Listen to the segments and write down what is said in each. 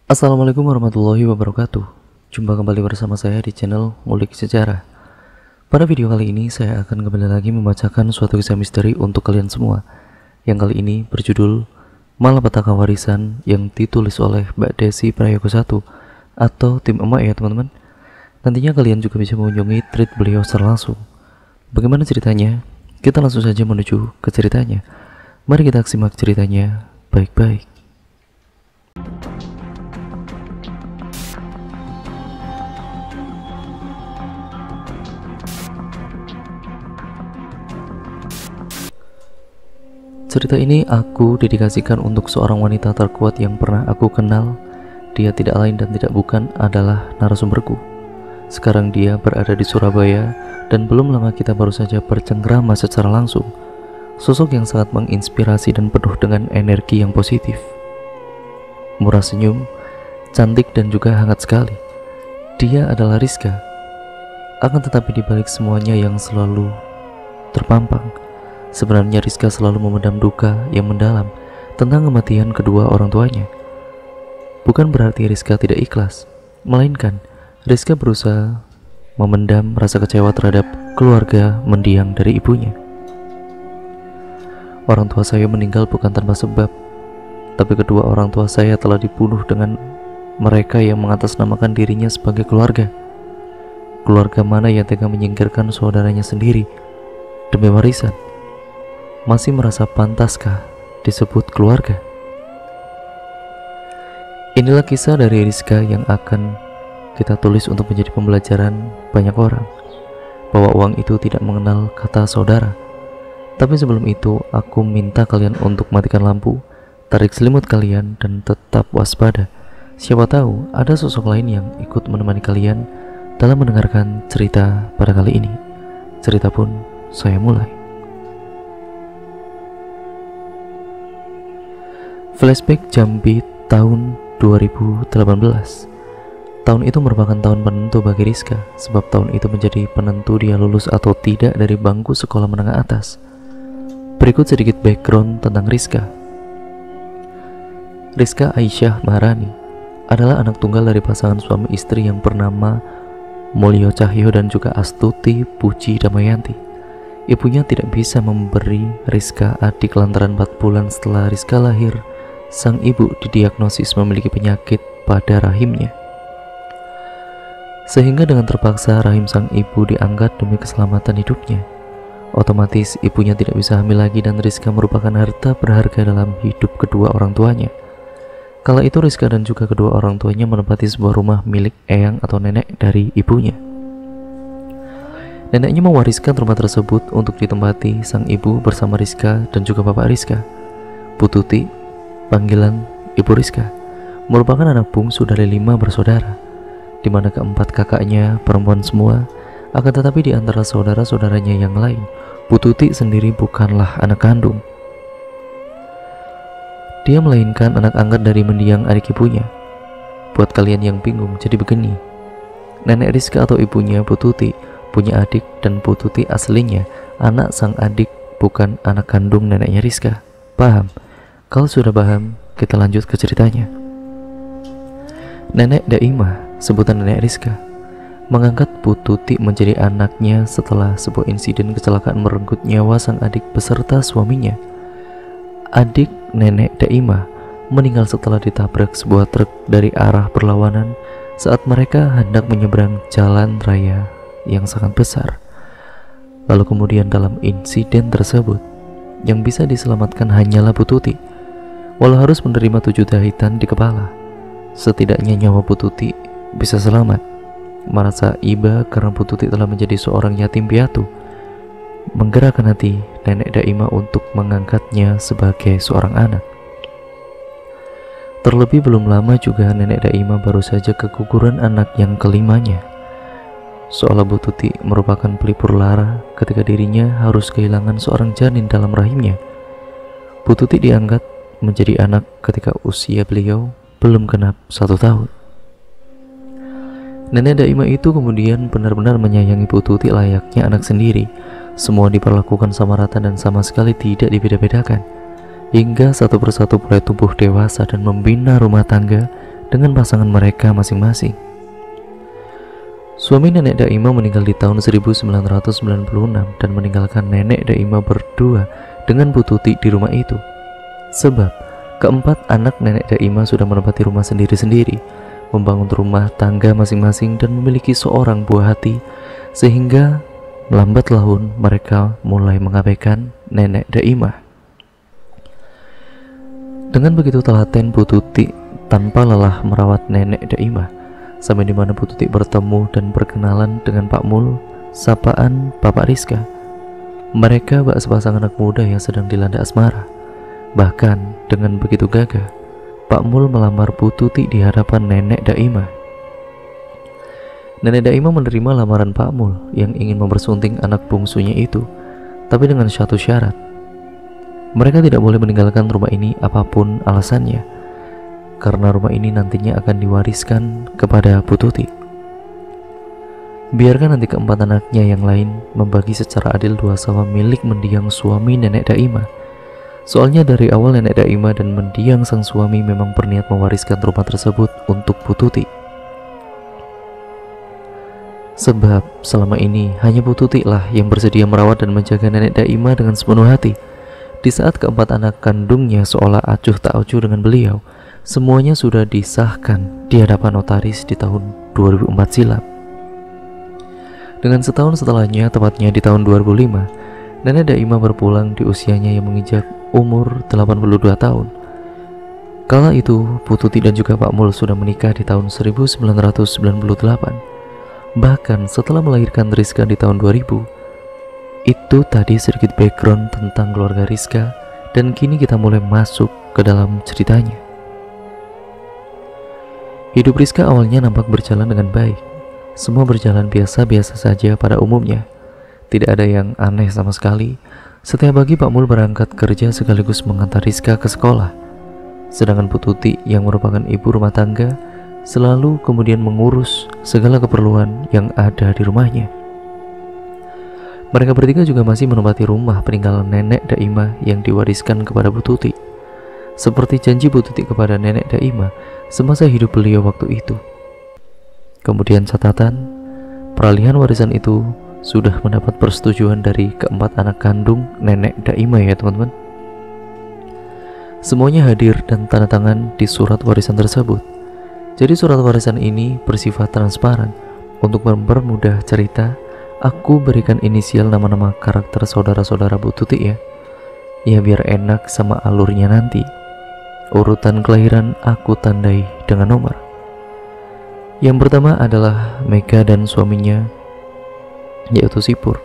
Assalamualaikum warahmatullahi wabarakatuh. Jumpa kembali bersama saya di channel Ngulik Sejarah. Pada video kali ini saya akan kembali lagi membacakan suatu kisah misteri untuk kalian semua, yang kali ini berjudul Malapetaka Warisan, yang ditulis oleh Mbak Desi Prayogo 1 atau tim emak ya teman-teman. Nantinya kalian juga bisa mengunjungi thread beliau secara langsung. Bagaimana ceritanya? Kita langsung saja menuju ke ceritanya. Mari kita simak ceritanya baik-baik. Cerita ini aku dedikasikan untuk seorang wanita terkuat yang pernah aku kenal. Dia tidak lain dan tidak bukan adalah narasumberku. Sekarang dia berada di Surabaya dan belum lama kita baru saja bercengkrama secara langsung. Sosok yang sangat menginspirasi dan penuh dengan energi yang positif. Murah senyum, cantik dan juga hangat sekali. Dia adalah Rizka. Akan tetapi di balik semuanya yang selalu terpampang, sebenarnya Rizka selalu memendam duka yang mendalam tentang kematian kedua orang tuanya. Bukan berarti Rizka tidak ikhlas, melainkan Rizka berusaha memendam rasa kecewa terhadap keluarga mendiang dari ibunya. Orang tua saya meninggal bukan tanpa sebab, tapi kedua orang tua saya telah dibunuh dengan mereka yang mengatasnamakan dirinya sebagai keluarga. Keluarga mana yang tega menyingkirkan saudaranya sendiri demi warisan? Masih merasa pantaskah disebut keluarga? Inilah kisah dari Rizka yang akan kita tulis untuk menjadi pembelajaran banyak orang, bahwa uang itu tidak mengenal kata saudara. Tapi sebelum itu, aku minta kalian untuk matikan lampu, tarik selimut kalian, dan tetap waspada. Siapa tahu ada sosok lain yang ikut menemani kalian dalam mendengarkan cerita pada kali ini. Cerita pun saya mulai. Flashback Jambi tahun 2018. Tahun itu merupakan tahun penentu bagi Rizka, sebab tahun itu menjadi penentu dia lulus atau tidak dari bangku sekolah menengah atas. Berikut sedikit background tentang Rizka. Rizka Aisyah Maharani adalah anak tunggal dari pasangan suami istri yang bernama Mulyo Cahyo dan juga Astuti Puji Damayanti. Ibunya tidak bisa memberi Rizka adik lantaran 4 bulan setelah Rizka lahir, sang ibu didiagnosis memiliki penyakit pada rahimnya. Sehingga dengan terpaksa rahim sang ibu diangkat demi keselamatan hidupnya. Otomatis ibunya tidak bisa hamil lagi dan Rizka merupakan harta berharga dalam hidup kedua orang tuanya. Kala itu Rizka dan juga kedua orang tuanya menempati sebuah rumah milik eyang atau nenek dari ibunya. Neneknya mewariskan rumah tersebut untuk ditempati sang ibu bersama Rizka dan juga bapak Rizka. Bu Tuti, panggilan Ibu Rizka, merupakan anak bungsu dari 5 bersaudara, di mana keempat kakaknya perempuan semua. Akan tetapi di antara saudara-saudaranya yang lain, Bu Tuti sendiri bukanlah anak kandung. Dia melainkan anak angkat dari mendiang adik ibunya. Buat kalian yang bingung, jadi begini. Nenek Rizka atau ibunya Bu Tuti punya adik, dan Bu Tuti aslinya anak sang adik, bukan anak kandung neneknya Rizka. Paham? Kalau sudah paham, kita lanjut ke ceritanya. Nenek Daimah, sebutan nenek Rizka, mengangkat Bu Tuti menjadi anaknya setelah sebuah insiden kecelakaan merenggut nyawa sang adik beserta suaminya. Adik nenek Daimah meninggal setelah ditabrak sebuah truk dari arah berlawanan saat mereka hendak menyeberang jalan raya yang sangat besar. Lalu kemudian dalam insiden tersebut, yang bisa diselamatkan hanyalah Bu Tuti. Walau harus menerima 7 jahitan di kepala, setidaknya nyawa Bu Tuti bisa selamat. Merasa iba karena Bu Tuti telah menjadi seorang yatim piatu, menggerakkan hati nenek Daimah untuk mengangkatnya sebagai seorang anak. Terlebih belum lama juga nenek Daimah baru saja keguguran anak yang kelimanya. Seolah Bu Tuti merupakan pelipur lara ketika dirinya harus kehilangan seorang janin dalam rahimnya. Bu Tuti diangkat menjadi anak ketika usia beliau belum genap 1 tahun. Nenek Daimah itu kemudian benar-benar menyayangi Bu Tuti layaknya anak sendiri. Semua diperlakukan sama rata dan sama sekali tidak dibeda-bedakan. Hingga satu persatu mulai tumbuh dewasa dan membina rumah tangga dengan pasangan mereka masing-masing. Suami nenek Daimah meninggal di tahun 1996 dan meninggalkan nenek Daimah berdua dengan Bu Tuti di rumah itu. Sebab keempat anak nenek Daimah sudah menempati rumah sendiri-sendiri, membangun rumah tangga masing-masing dan memiliki seorang buah hati, sehingga melambat laun mereka mulai mengabaikan nenek Daimah. Dengan begitu telaten Bu Tuti tanpa lelah merawat nenek Daimah, sampai di mana Bu Tuti bertemu dan berkenalan dengan Pak Mul, sapaan Bapak Rizka. Mereka bak sepasang anak muda yang sedang dilanda asmara. Bahkan dengan begitu gagah, Pak Mul melamar Bu Tuti di hadapan nenek Daimah. Nenek Daimah menerima lamaran Pak Mul yang ingin mempersunting anak bungsunya itu, tapi dengan satu syarat. Mereka tidak boleh meninggalkan rumah ini apapun alasannya, karena rumah ini nantinya akan diwariskan kepada Bu Tuti. Biarkan nanti keempat anaknya yang lain membagi secara adil dua sawah milik mendiang suami nenek Daimah. Soalnya dari awal nenek Daimah dan mendiang sang suami memang berniat mewariskan rumah tersebut untuk Bu Tuti. Sebab selama ini hanya Bu Tuti lah yang bersedia merawat dan menjaga nenek Daimah dengan sepenuh hati. Di saat keempat anak kandungnya seolah acuh tak acuh dengan beliau, semuanya sudah disahkan di hadapan notaris di tahun 2004 silam. Dengan setahun setelahnya, tepatnya di tahun 2005, nenek Daimah berpulang di usianya yang menginjak umur 82 tahun. Kala itu, Bu Tuti dan juga Pak Mul sudah menikah di tahun 1998. Bahkan setelah melahirkan Rizka di tahun 2000. Itu tadi sedikit background tentang keluarga Rizka, dan kini kita mulai masuk ke dalam ceritanya. Hidup Rizka awalnya nampak berjalan dengan baik. Semua berjalan biasa-biasa saja pada umumnya. Tidak ada yang aneh sama sekali. Setiap pagi Pak Mul berangkat kerja sekaligus mengantar Rizka ke sekolah. Sedangkan Bu Tuti yang merupakan ibu rumah tangga selalu kemudian mengurus segala keperluan yang ada di rumahnya. Mereka bertiga juga masih menempati rumah peninggalan nenek Daimah yang diwariskan kepada Bu Tuti. Seperti janji Bu Tuti kepada nenek Daimah semasa hidup beliau waktu itu. Kemudian catatan, peralihan warisan itu sudah mendapat persetujuan dari keempat anak kandung nenek Daimah ya teman-teman. Semuanya hadir dan tanda tangan di surat warisan tersebut. Jadi surat warisan ini bersifat transparan. Untuk mempermudah cerita, aku berikan inisial nama-nama karakter saudara-saudara Bu Tuti ya. Ya biar enak sama alurnya nanti. Urutan kelahiran aku tandai dengan nomor. Yang pertama adalah Mega dan suaminya, yaitu Sipur.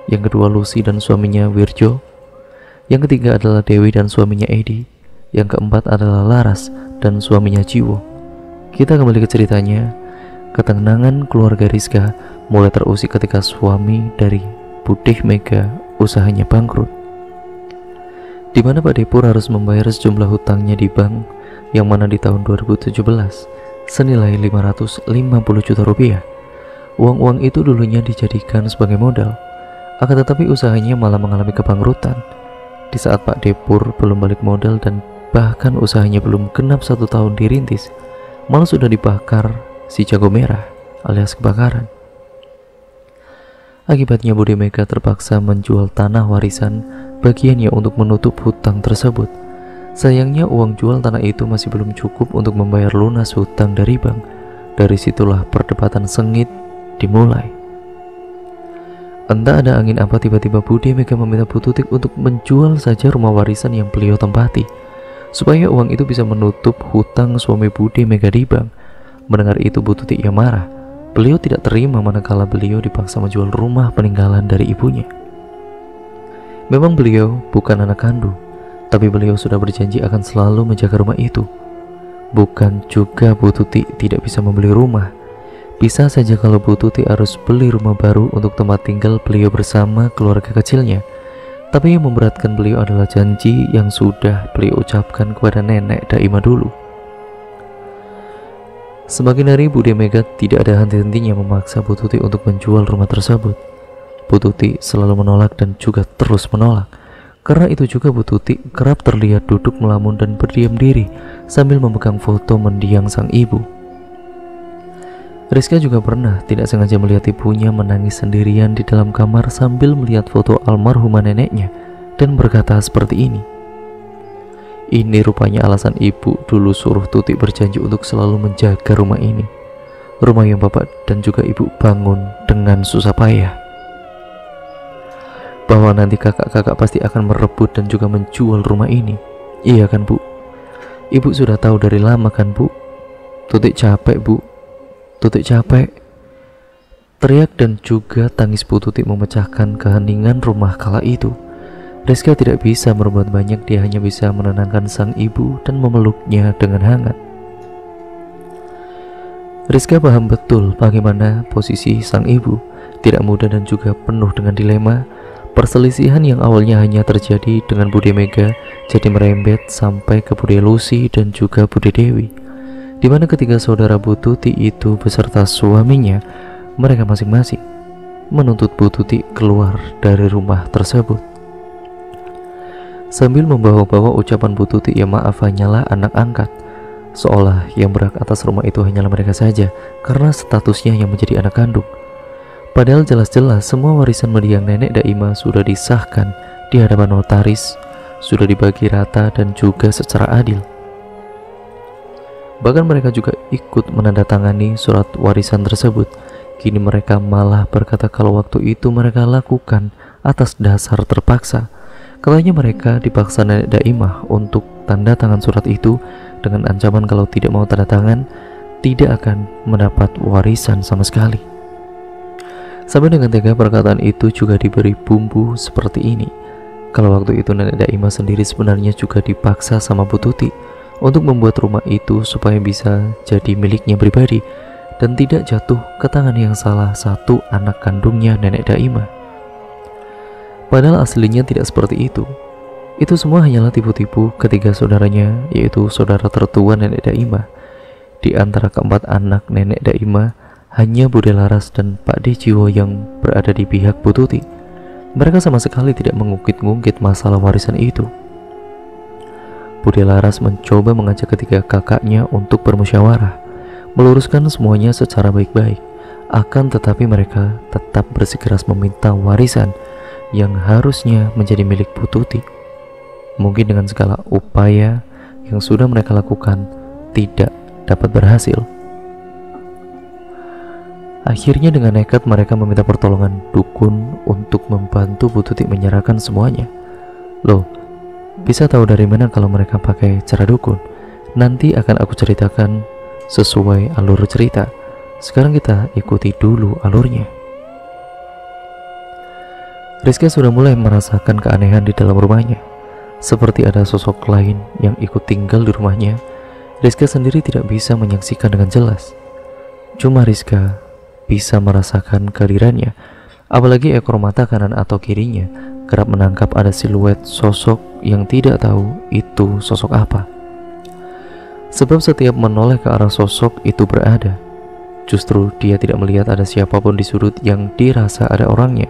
Yang kedua Lucy dan suaminya Wirjo. Yang ketiga adalah Dewi dan suaminya Edi. Yang keempat adalah Laras dan suaminya Jiwo. Kita kembali ke ceritanya. Ketenangan keluarga Rizka mulai terusik ketika suami dari Budih Mega usahanya bangkrut, di mana Pak Depur harus membayar sejumlah hutangnya di bank, yang mana di tahun 2017 senilai 550 juta rupiah. Uang-uang itu dulunya dijadikan sebagai modal, akan tetapi usahanya malah mengalami kebangkrutan. Di saat Pak Depur belum balik modal dan bahkan usahanya belum genap 1 tahun dirintis, malah sudah dibakar si jago merah alias kebakaran. Akibatnya Bude Mega terpaksa menjual tanah warisan bagiannya untuk menutup hutang tersebut. Sayangnya uang jual tanah itu masih belum cukup untuk membayar lunas hutang dari bank. Dari situlah perdebatan sengit dimulai. Entah ada angin apa, tiba-tiba Bude Mega meminta Bu Tuti untuk menjual saja rumah warisan yang beliau tempati, supaya uang itu bisa menutup hutang suami Bude Mega di bank. Mendengar itu Bu Tuti yang marah. Beliau tidak terima manakala beliau dipaksa menjual rumah peninggalan dari ibunya. Memang beliau bukan anak kandung, tapi beliau sudah berjanji akan selalu menjaga rumah itu. Bukan juga Bu Tuti tidak bisa membeli rumah. Bisa saja kalau Bu Tuti harus beli rumah baru untuk tempat tinggal beliau bersama keluarga kecilnya. Tapi yang memberatkan beliau adalah janji yang sudah beliau ucapkan kepada nenek Daimah dulu. Semakin hari Bude Mega tidak ada henti-hentinya memaksa Bu Tuti untuk menjual rumah tersebut. Bu Tuti selalu menolak dan juga terus menolak. Karena itu juga Bu Tuti kerap terlihat duduk melamun dan berdiam diri sambil memegang foto mendiang sang ibu. Rizka juga pernah tidak sengaja melihat ibunya menangis sendirian di dalam kamar sambil melihat foto almarhumah neneknya dan berkata seperti ini. Ini rupanya alasan ibu dulu suruh Tuti berjanji untuk selalu menjaga rumah ini. Rumah yang bapak dan juga ibu bangun dengan susah payah. Bahwa nanti kakak-kakak pasti akan merebut dan juga menjual rumah ini. Iya kan bu? Ibu sudah tahu dari lama kan bu? Tuti capek bu. Tuti capek. Teriak dan juga tangis Bu Tuti memecahkan keheningan rumah kala itu. Rizka tidak bisa berbuat banyak, dia hanya bisa menenangkan sang ibu dan memeluknya dengan hangat. Rizka paham betul bagaimana posisi sang ibu, tidak mudah dan juga penuh dengan dilema. Perselisihan yang awalnya hanya terjadi dengan Bude Mega jadi merembet sampai ke Bude Lucy dan juga Bude Dewi, di mana ketiga saudara Bu Tuti itu beserta suaminya, mereka masing-masing menuntut Bu Tuti keluar dari rumah tersebut. Sambil membawa-bawa ucapan Bu Tuti, ya maaf hanyalah anak angkat, seolah yang berhak atas rumah itu hanyalah mereka saja karena statusnya yang menjadi anak kandung. Padahal jelas-jelas semua warisan mendiang nenek Daimah sudah disahkan di hadapan notaris, sudah dibagi rata dan juga secara adil. Bahkan mereka juga ikut menandatangani surat warisan tersebut. Kini mereka malah berkata kalau waktu itu mereka lakukan atas dasar terpaksa. Katanya mereka dipaksa nenek Daimah untuk tanda tangan surat itu dengan ancaman kalau tidak mau tanda tangan tidak akan mendapat warisan sama sekali. Sampai dengan tega perkataan itu juga diberi bumbu seperti ini. Kalau waktu itu nenek Daimah sendiri sebenarnya juga dipaksa sama Bu Tuti untuk membuat rumah itu supaya bisa jadi miliknya pribadi dan tidak jatuh ke tangan yang salah satu anak kandungnya nenek Daimah. Padahal aslinya tidak seperti itu. Itu semua hanyalah tipu-tipu ketiga saudaranya, yaitu saudara tertua nenek Daimah. Di antara keempat anak nenek Daimah, hanya Bude Laras dan Pak Dejiwo yang berada di pihak Bu Tuti. Mereka sama sekali tidak mengungkit-ungkit masalah warisan itu. Bude Laras mencoba mengajak ketiga kakaknya untuk bermusyawarah, meluruskan semuanya secara baik-baik. Akan tetapi mereka tetap bersikeras meminta warisan yang harusnya menjadi milik Bu Tuti. Mungkin dengan segala upaya yang sudah mereka lakukan tidak dapat berhasil. Akhirnya dengan nekat mereka meminta pertolongan dukun untuk membantu Bu Tuti menyerahkan semuanya. Loh, bisa tahu dari mana kalau mereka pakai cara dukun? Nanti akan aku ceritakan sesuai alur cerita. Sekarang kita ikuti dulu alurnya. Rizka sudah mulai merasakan keanehan di dalam rumahnya. Seperti ada sosok lain yang ikut tinggal di rumahnya. Rizka sendiri tidak bisa menyaksikan dengan jelas. Cuma Rizka bisa merasakan kehadirannya. Apalagi ekor mata kanan atau kirinya kerap menangkap ada siluet sosok yang tidak tahu itu sosok apa. Sebab setiap menoleh ke arah sosok itu berada, justru dia tidak melihat ada siapapun di sudut yang dirasa ada orangnya.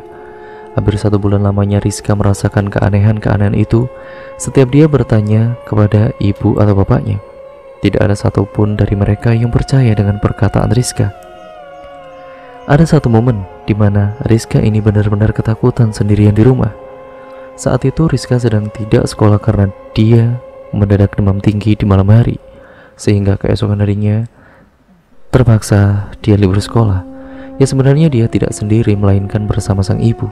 Hampir 1 bulan lamanya Rizka merasakan keanehan-keanehan itu. Setiap dia bertanya kepada ibu atau bapaknya, tidak ada satupun dari mereka yang percaya dengan perkataan Rizka. Ada satu momen di mana Rizka ini benar-benar ketakutan sendirian di rumah. Saat itu Rizka sedang tidak sekolah karena dia mendadak demam tinggi di malam hari, sehingga keesokan harinya terpaksa dia libur sekolah. Ya sebenarnya dia tidak sendiri melainkan bersama sang ibu.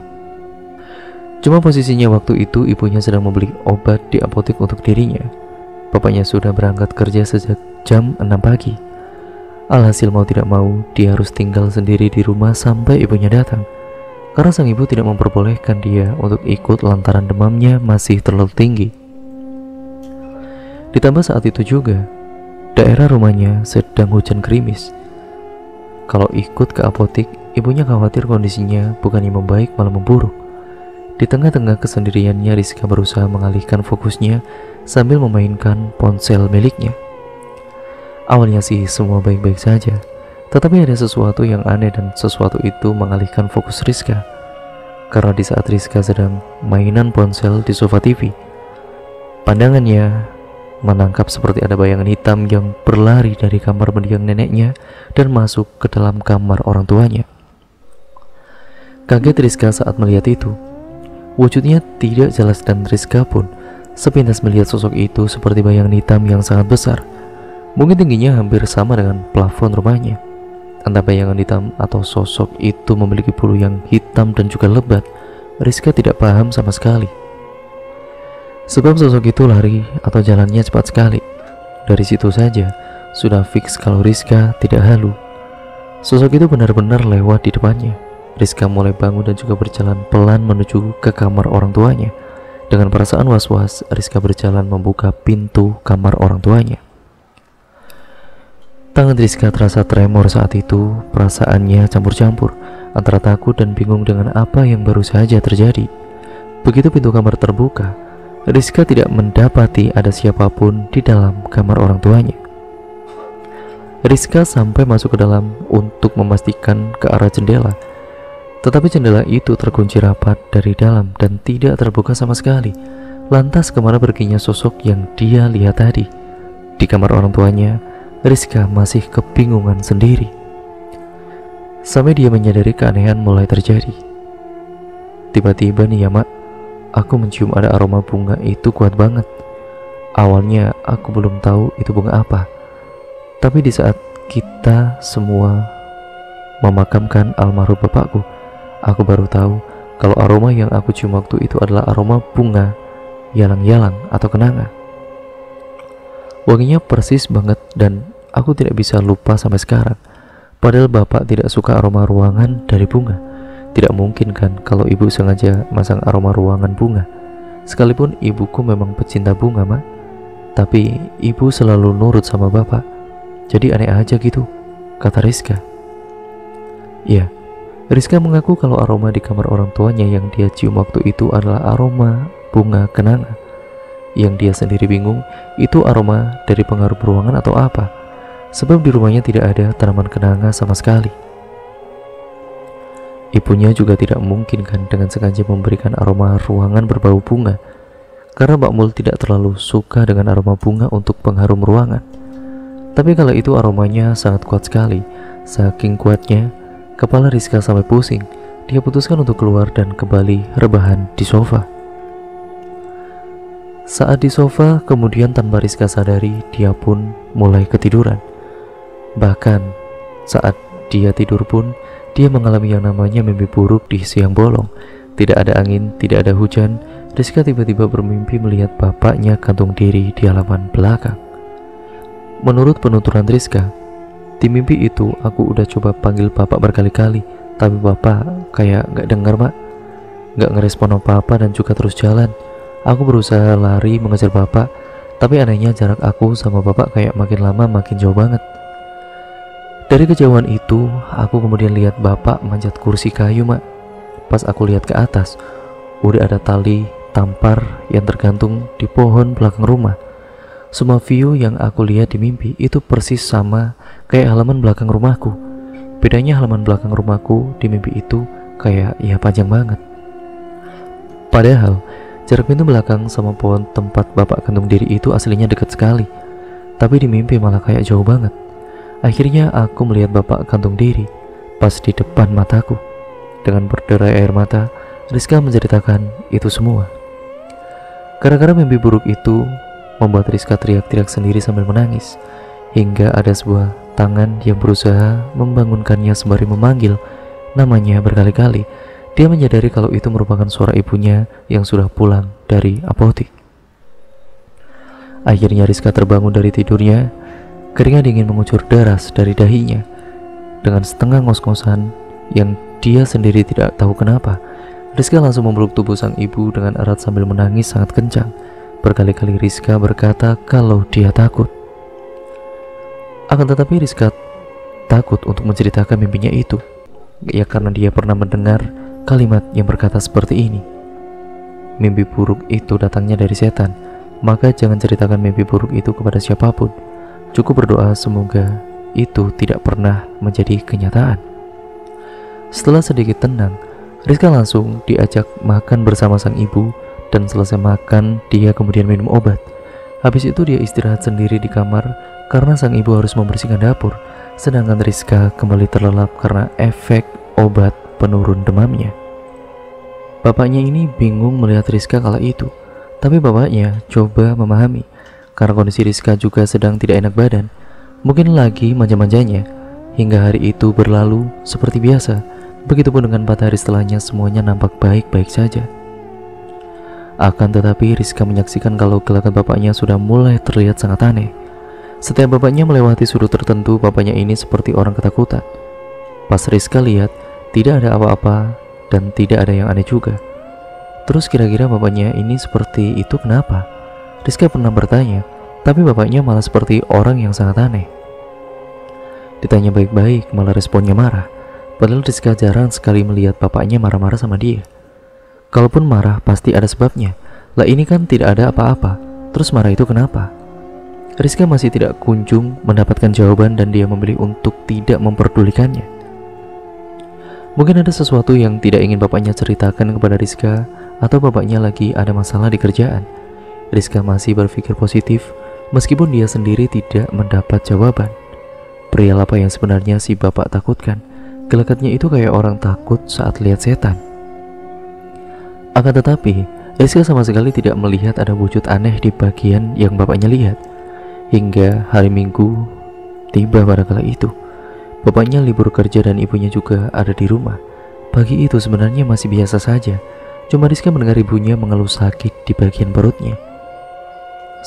Cuma posisinya waktu itu ibunya sedang membeli obat di apotek untuk dirinya. Bapaknya sudah berangkat kerja sejak jam 6 pagi. Alhasil mau tidak mau dia harus tinggal sendiri di rumah sampai ibunya datang, karena sang ibu tidak memperbolehkan dia untuk ikut lantaran demamnya masih terlalu tinggi. Ditambah saat itu juga daerah rumahnya sedang hujan gerimis. Kalau ikut ke apotek, ibunya khawatir kondisinya bukannya membaik malah memburuk. Di tengah-tengah kesendiriannya Rizka berusaha mengalihkan fokusnya sambil memainkan ponsel miliknya. Awalnya sih semua baik-baik saja, tetapi ada sesuatu yang aneh dan sesuatu itu mengalihkan fokus Rizka. Karena di saat Rizka sedang mainan ponsel di sofa TV, pandangannya menangkap seperti ada bayangan hitam yang berlari dari kamar mendiang neneknya dan masuk ke dalam kamar orang tuanya. Kaget Rizka saat melihat itu. Wujudnya tidak jelas dan Rizka pun sepintas melihat sosok itu seperti bayangan hitam yang sangat besar. Mungkin tingginya hampir sama dengan plafon rumahnya. Entah bayangan hitam atau sosok itu memiliki bulu yang hitam dan juga lebat, Rizka tidak paham sama sekali. Sebab sosok itu lari atau jalannya cepat sekali. Dari situ saja sudah fix kalau Rizka tidak halu. Sosok itu benar-benar lewat di depannya. Rizka mulai bangun dan juga berjalan pelan menuju ke kamar orang tuanya. Dengan perasaan was-was, Rizka berjalan membuka pintu kamar orang tuanya. Tangan Rizka terasa tremor saat itu. Perasaannya campur-campur antara takut dan bingung dengan apa yang baru saja terjadi. Begitu pintu kamar terbuka, Rizka tidak mendapati ada siapapun di dalam kamar orang tuanya. Rizka sampai masuk ke dalam untuk memastikan ke arah jendela, tetapi jendela itu terkunci rapat dari dalam dan tidak terbuka sama sekali. Lantas kemana perginya sosok yang dia lihat tadi? Di kamar orang tuanya, Rizka masih kebingungan sendiri. Sampai dia menyadari keanehan mulai terjadi. Tiba-tiba nih ya mak, aku mencium ada aroma bunga itu kuat banget. Awalnya aku belum tahu itu bunga apa. Tapi di saat kita semua memakamkan almarhum bapakku, aku baru tahu kalau aroma yang aku cium waktu itu adalah aroma bunga yalang-yalang atau kenanga. Wanginya persis banget dan aku tidak bisa lupa sampai sekarang. Padahal bapak tidak suka aroma ruangan dari bunga. Tidak mungkin kan kalau ibu sengaja masang aroma ruangan bunga. Sekalipun ibuku memang pecinta bunga mak, tapi ibu selalu nurut sama bapak. Jadi aneh aja gitu, kata Rizka. Ya, Rizka mengaku kalau aroma di kamar orang tuanya yang dia cium waktu itu adalah aroma bunga kenanga. Yang dia sendiri bingung itu aroma dari pengaruh ruangan atau apa, sebab di rumahnya tidak ada tanaman kenanga sama sekali. Ibunya juga tidak mungkin kan dengan sengaja memberikan aroma ruangan berbau bunga, karena Mbak Mul tidak terlalu suka dengan aroma bunga untuk pengharum ruangan. Tapi kalau itu aromanya sangat kuat sekali. Saking kuatnya, kepala Rizka sampai pusing. Dia putuskan untuk keluar dan kembali rebahan di sofa. Saat di sofa, kemudian tanpa Rizka sadari, dia pun mulai ketiduran. Bahkan saat dia tidur pun, dia mengalami yang namanya mimpi buruk di siang bolong. Tidak ada angin, tidak ada hujan. Rizka tiba-tiba bermimpi melihat bapaknya gantung diri di halaman belakang. Menurut penuturan Rizka, di mimpi itu aku udah coba panggil bapak berkali-kali, tapi bapak kayak gak dengar mak, gak ngerespon apa-apa dan juga terus jalan. Aku berusaha lari mengejar bapak, tapi anehnya jarak aku sama bapak kayak makin lama makin jauh banget. Dari kejauhan itu, aku kemudian lihat bapak manjat kursi kayu mak. Pas aku lihat ke atas, udah ada tali tampar yang tergantung di pohon belakang rumah. Semua view yang aku lihat di mimpi itu persis sama kayak halaman belakang rumahku. Bedanya halaman belakang rumahku di mimpi itu kayak ya panjang banget. Padahal jarak pintu belakang sama pohon tempat bapak gantung diri itu aslinya dekat sekali, tapi di mimpi malah kayak jauh banget. Akhirnya aku melihat bapak gantung diri pas di depan mataku. Dengan berderai air mata, Rizka menceritakan itu semua. Gara-gara mimpi buruk itu membuat Rizka teriak-teriak sendiri sambil menangis, hingga ada sebuah tangan yang berusaha membangunkannya sembari memanggil namanya berkali-kali. Dia menyadari kalau itu merupakan suara ibunya yang sudah pulang dari apotik. Akhirnya Rizka terbangun dari tidurnya. Keringat dingin mengucur deras dari dahinya. Dengan setengah ngos-ngosan yang dia sendiri tidak tahu kenapa, Rizka langsung memeluk tubuh sang ibu dengan erat sambil menangis sangat kencang. Berkali-kali Rizka berkata kalau dia takut. Akan tetapi Rizka takut untuk menceritakan mimpinya itu, ya karena dia pernah mendengar kalimat yang berkata seperti ini: mimpi buruk itu datangnya dari setan, maka jangan ceritakan mimpi buruk itu kepada siapapun. Cukup berdoa semoga itu tidak pernah menjadi kenyataan. Setelah sedikit tenang, Rizka langsung diajak makan bersama sang ibu, dan selesai makan dia kemudian minum obat. Habis itu dia istirahat sendiri di kamar karena sang ibu harus membersihkan dapur, sedangkan Rizka kembali terlelap karena efek obat penurun demamnya. Bapaknya ini bingung melihat Rizka kala itu, tapi bapaknya coba memahami karena kondisi Rizka juga sedang tidak enak badan, mungkin lagi manja-manjanya. Hingga hari itu berlalu seperti biasa. Begitupun dengan 4 hari setelahnya, semuanya nampak baik-baik saja. Akan tetapi Rizka menyaksikan kalau gelagat bapaknya sudah mulai terlihat sangat aneh. Setiap bapaknya melewati sudut tertentu, bapaknya ini seperti orang ketakutan. Pas Rizka lihat, tidak ada apa-apa dan tidak ada yang aneh juga. Terus kira-kira bapaknya ini seperti itu kenapa? Rizka pernah bertanya, tapi bapaknya malah seperti orang yang sangat aneh. Ditanya baik-baik, malah responnya marah. Padahal Rizka jarang sekali melihat bapaknya marah-marah sama dia. Kalaupun marah pasti ada sebabnya. Lah ini kan tidak ada apa-apa, terus marah itu kenapa? Rizka masih tidak kunjung mendapatkan jawaban dan dia memilih untuk tidak memperdulikannya. Mungkin ada sesuatu yang tidak ingin bapaknya ceritakan kepada Rizka, atau bapaknya lagi ada masalah di kerjaan. Rizka masih berpikir positif meskipun dia sendiri tidak mendapat jawaban. Perihal apa yang sebenarnya si bapak takutkan? Gelagatnya itu kayak orang takut saat lihat setan. Akan tetapi, Rizka sama sekali tidak melihat ada wujud aneh di bagian yang bapaknya lihat. Hingga hari Minggu tiba pada kala itu. Bapaknya libur kerja dan ibunya juga ada di rumah. Pagi itu sebenarnya masih biasa saja. Cuma Rizka mendengar ibunya mengeluh sakit di bagian perutnya.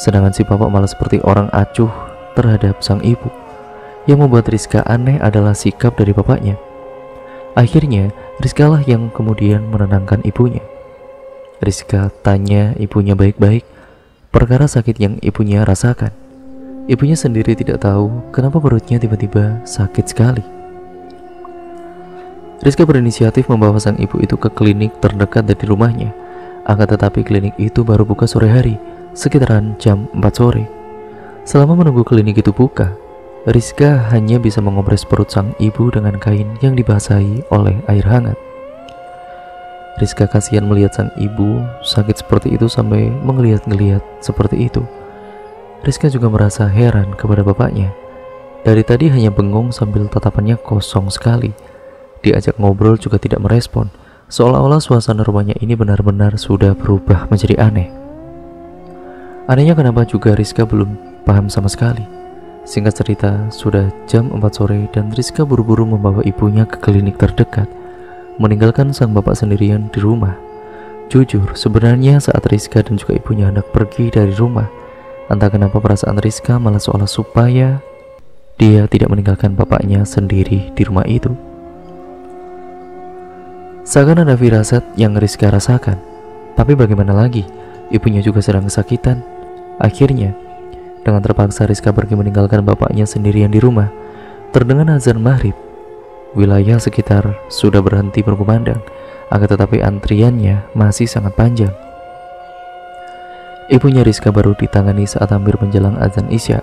Sedangkan si bapak malah seperti orang acuh terhadap sang ibu. Yang membuat Rizka aneh adalah sikap dari bapaknya. Akhirnya, Rizka lah yang kemudian menenangkan ibunya. Rizka tanya ibunya baik-baik perkara sakit yang ibunya rasakan. Ibunya sendiri tidak tahu kenapa perutnya tiba-tiba sakit sekali. Rizka berinisiatif membawa sang ibu itu ke klinik terdekat dari rumahnya. Akan tetapi klinik itu baru buka sore hari, sekitaran jam 4 sore. Selama menunggu klinik itu buka, Rizka hanya bisa mengompres perut sang ibu dengan kain yang dibasahi oleh air hangat. Rizka kasihan melihat sang ibu sakit seperti itu sampai menggeliat-geliat seperti itu. Rizka juga merasa heran kepada bapaknya. Dari tadi hanya bengong sambil tatapannya kosong sekali. Diajak ngobrol juga tidak merespon, seolah-olah suasana rumahnya ini benar-benar sudah berubah menjadi aneh. Anehnya kenapa juga Rizka belum paham sama sekali. Singkat cerita, sudah jam 4 sore dan Rizka buru-buru membawa ibunya ke klinik terdekat, meninggalkan sang bapak sendirian di rumah. Jujur, sebenarnya saat Rizka dan juga ibunya hendak pergi dari rumah, entah kenapa perasaan Rizka malah seolah supaya dia tidak meninggalkan bapaknya sendiri di rumah itu. Seakan ada firasat yang Rizka rasakan. Tapi bagaimana lagi, ibunya juga sedang kesakitan. Akhirnya, dengan terpaksa Rizka pergi meninggalkan bapaknya sendirian di rumah. Terdengar azan maghrib. Wilayah sekitar sudah berhenti berkumandang, akan tetapi antriannya masih sangat panjang. Ibunya Rizka baru ditangani saat hampir menjelang azan isya.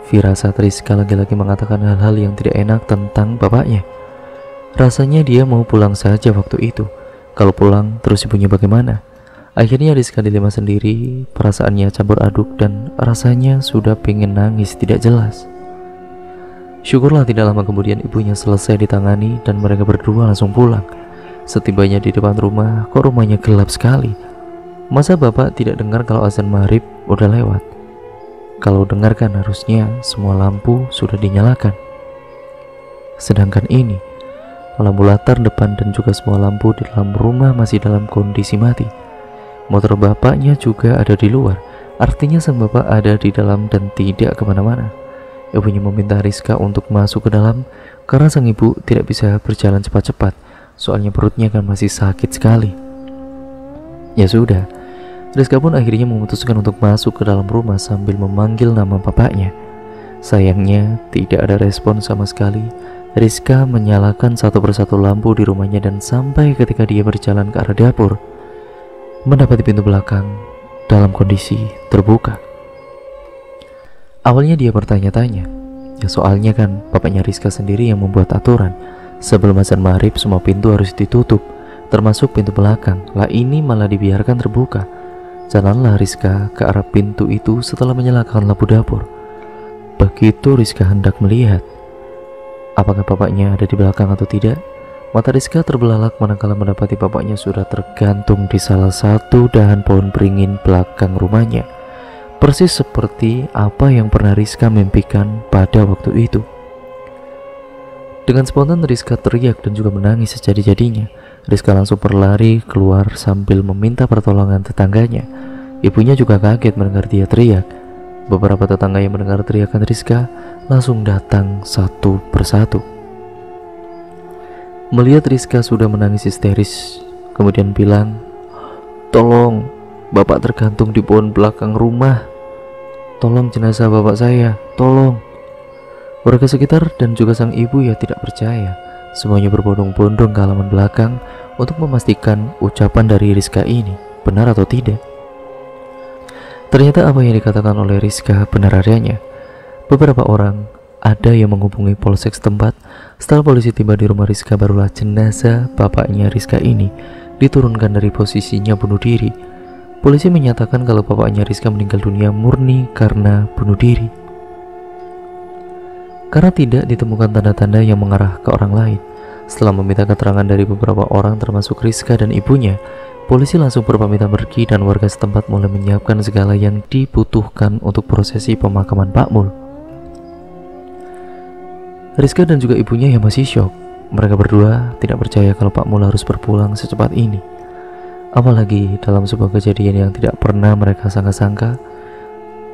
Firasat Rizka lagi-lagi mengatakan hal-hal yang tidak enak tentang bapaknya. Rasanya dia mau pulang saja waktu itu. Kalau pulang, terus ibunya bagaimana? Akhirnya Rizka dilema sendiri, perasaannya campur aduk dan rasanya sudah pengen nangis tidak jelas. Syukurlah tidak lama kemudian ibunya selesai ditangani dan mereka berdua langsung pulang. Setibanya di depan rumah, kok rumahnya gelap sekali. Masa bapak tidak dengar kalau azan maghrib udah lewat? Kalau dengar kan harusnya semua lampu sudah dinyalakan. Sedangkan ini, lampu latar depan dan juga semua lampu di dalam rumah masih dalam kondisi mati. Motor bapaknya juga ada di luar, artinya sang bapak ada di dalam dan tidak kemana-mana. Ibunya meminta Rizka untuk masuk ke dalam karena sang ibu tidak bisa berjalan cepat-cepat, soalnya perutnya kan masih sakit sekali. Ya sudah, Rizka pun akhirnya memutuskan untuk masuk ke dalam rumah sambil memanggil nama bapaknya. Sayangnya tidak ada respon sama sekali. Rizka menyalakan satu persatu lampu di rumahnya dan sampai ketika dia berjalan ke arah dapur, mendapati pintu belakang dalam kondisi terbuka. Awalnya dia bertanya-tanya, ya soalnya kan bapaknya Rizka sendiri yang membuat aturan. Sebelum azan maghrib semua pintu harus ditutup, termasuk pintu belakang. Lah ini malah dibiarkan terbuka. Jalanlah Rizka ke arah pintu itu setelah menyalakan lampu dapur. Begitu Rizka hendak melihat apakah bapaknya ada di belakang atau tidak, mata Rizka terbelalak manakala mendapati bapaknya sudah tergantung di salah satu dahan pohon beringin belakang rumahnya. Persis seperti apa yang pernah Rizka mimpikan pada waktu itu. Dengan spontan Rizka teriak dan juga menangis sejadi-jadinya. Rizka langsung berlari keluar sambil meminta pertolongan tetangganya. Ibunya juga kaget mendengar dia teriak. Beberapa tetangga yang mendengar teriakan Rizka langsung datang satu persatu. Melihat Rizka sudah menangis histeris, kemudian bilang, "Tolong, bapak tergantung di pohon belakang rumah. Tolong jenazah bapak saya, tolong." Warga sekitar dan juga sang ibu ya tidak percaya. Semuanya berbondong-bondong ke halaman belakang untuk memastikan ucapan dari Rizka ini benar atau tidak. Ternyata apa yang dikatakan oleh Rizka benar adanya. Beberapa orang ada yang menghubungi polsek setempat. Setelah polisi tiba di rumah Rizka, barulah jenazah bapaknya Rizka ini diturunkan dari posisinya bunuh diri. Polisi menyatakan kalau bapaknya Rizka meninggal dunia murni karena bunuh diri, karena tidak ditemukan tanda-tanda yang mengarah ke orang lain. Setelah meminta keterangan dari beberapa orang termasuk Rizka dan ibunya, polisi langsung berpamitan pergi dan warga setempat mulai menyiapkan segala yang dibutuhkan untuk prosesi pemakaman Pak Mul. Rizka dan juga ibunya yang masih syok. Mereka berdua tidak percaya kalau Pak Mul harus berpulang secepat ini. Apalagi dalam sebuah kejadian yang tidak pernah mereka sangka-sangka.